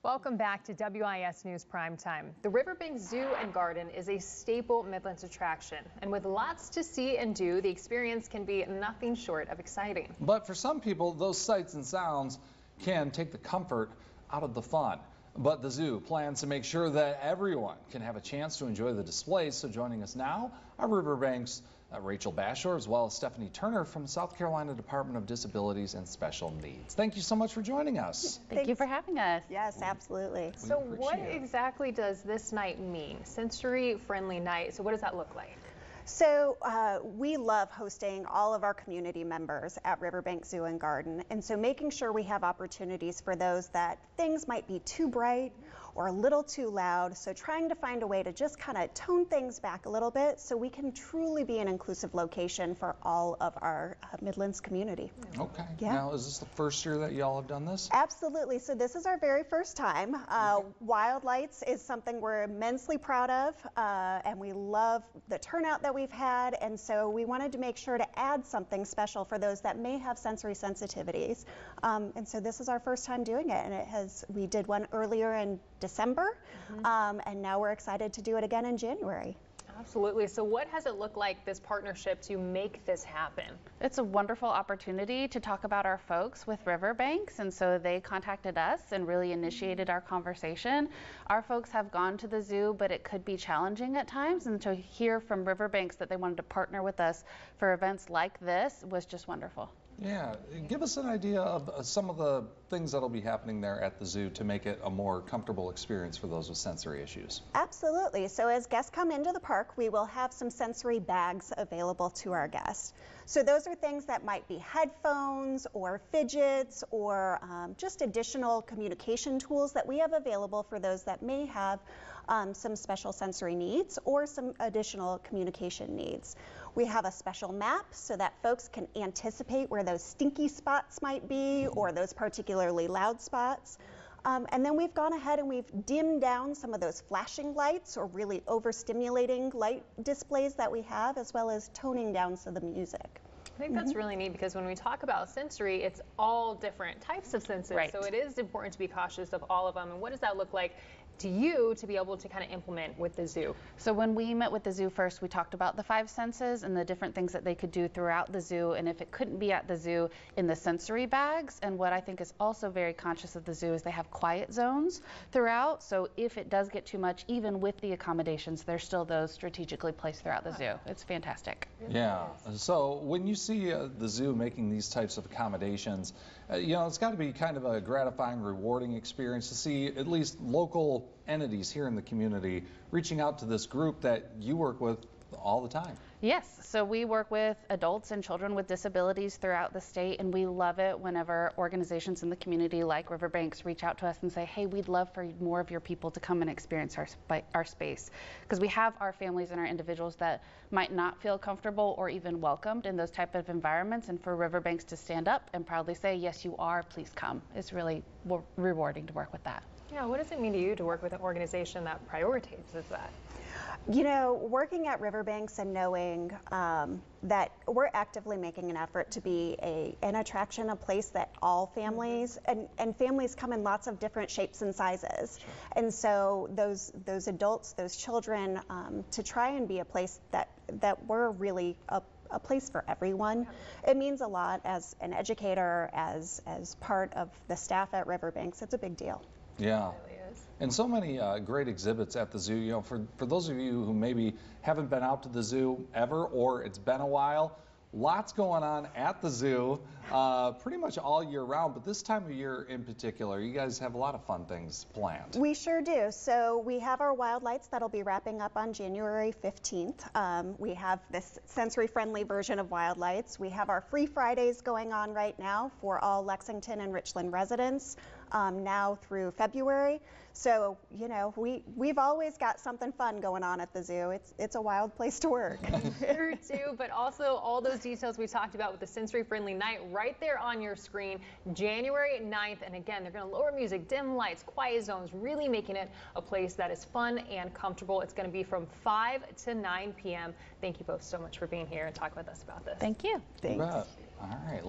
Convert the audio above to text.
Welcome back to WIS News Primetime. The Riverbanks Zoo and Garden is a staple Midlands attraction, and with lots to see and do, the experience can be nothing short of exciting. But for some people, those sights and sounds can take the comfort out of the fun. But the zoo plans to make sure that everyone can have a chance to enjoy the displays. So joining us now are Riverbanks Rachel Bashor, as well as Stephanie Turner from the South Carolina Department of Disabilities and Special Needs. Thank you so much for joining us. Thank you for having us. Yes, absolutely. So what exactly does this night mean? Sensory-friendly night. So what does that look like? So we love hosting all of our community members at Riverbanks Zoo and Garden, and so making sure we have opportunities for those that things might be too bright or a little too loud, so trying to find a way to just kind of tone things back a little bit so we can truly be an inclusive location for all of our Midlands community. Okay. Yeah. Now, is this the first year that y'all have done this? Absolutely. So this is our very first time. Wild Lights is something we're immensely proud of, and we love the turnout that we've had, and so we wanted to make sure to add something special for those that may have sensory sensitivities. And so this is our first time doing it, and we did one earlier in December, and now we're excited to do it again in January. Absolutely. So what has it looked like, this partnership, to make this happen? It's a wonderful opportunity to talk about our folks with Riverbanks, and so they contacted us and really initiated our conversation. Our folks have gone to the zoo, but it could be challenging at times, and to hear from Riverbanks that they wanted to partner with us for events like this was just wonderful. Yeah, give us an idea of some of the things that'll be happening there at the zoo to make it a more comfortable experience for those with sensory issues. Absolutely. So as guests come into the park, we will have some sensory bags available to our guests. So those are things that might be headphones or fidgets or just additional communication tools that we have available for those that may have some special sensory needs or some additional communication needs. We have a special map so that folks can anticipate where those stinky spots might be or those particularly loud spots. And then we've gone ahead and we've dimmed down some of those flashing lights or really overstimulating light displays that we have, as well as toning down some of the music. I think that's really neat, because when we talk about sensory, it's all different types of senses. Right. So it is important to be cautious of all of them. And what does that look like to you to be able to kind of implement with the zoo? So when we met with the zoo first, we talked about the 5 senses and the different things that they could do throughout the zoo, and if it couldn't be at the zoo, in the sensory bags. And what I think is also very conscious of the zoo is they have quiet zones throughout, so if it does get too much, even with the accommodations, there's still those strategically placed throughout the zoo. It's fantastic. Yeah, so when you see the zoo making these types of accommodations, you know, it's got to be kind of a gratifying, rewarding experience to see at least local entities here in the community reaching out to this group that you work with all the time. Yes, so we work with adults and children with disabilities throughout the state, and we love it whenever organizations in the community like Riverbanks reach out to us and say, hey, we'd love for more of your people to come and experience our space. Because we have our families and our individuals that might not feel comfortable or even welcomed in those type of environments, and for Riverbanks to stand up and proudly say, yes, you are, please come. It's really rewarding to work with that. Yeah, what does it mean to you to work with an organization that prioritizes that? You know, working at Riverbanks and knowing that we're actively making an effort to be an attraction, a place that all families, and families come in lots of different shapes and sizes. Sure. And so those adults, those children, to try and be a place that we're really a place for everyone. It means a lot as an educator, as part of the staff at Riverbanks. It's a big deal. Yeah. And so many great exhibits at the zoo. You know, for those of you who maybe haven't been out to the zoo ever, or it's been a while, lots going on at the zoo pretty much all year round, but this time of year in particular, you guys have a lot of fun things planned. We sure do. So we have our Wild Lights that'll be wrapping up on January 15th. We have this sensory-friendly version of Wild Lights. We have our Free Fridays going on right now for all Lexington and Richland residents now through February. So, you know, we've always got something fun going on at the zoo. It's a wild place to work. Sure too, but also all those details we talked about with the sensory-friendly night right there on your screen, January 9th. And again, they're going to lower music, dim lights, quiet zones, really making it a place that is fun and comfortable. It's going to be from 5 to 9 p.m. Thank you both so much for being here and talking with us about this. Thank you. Thanks. All right.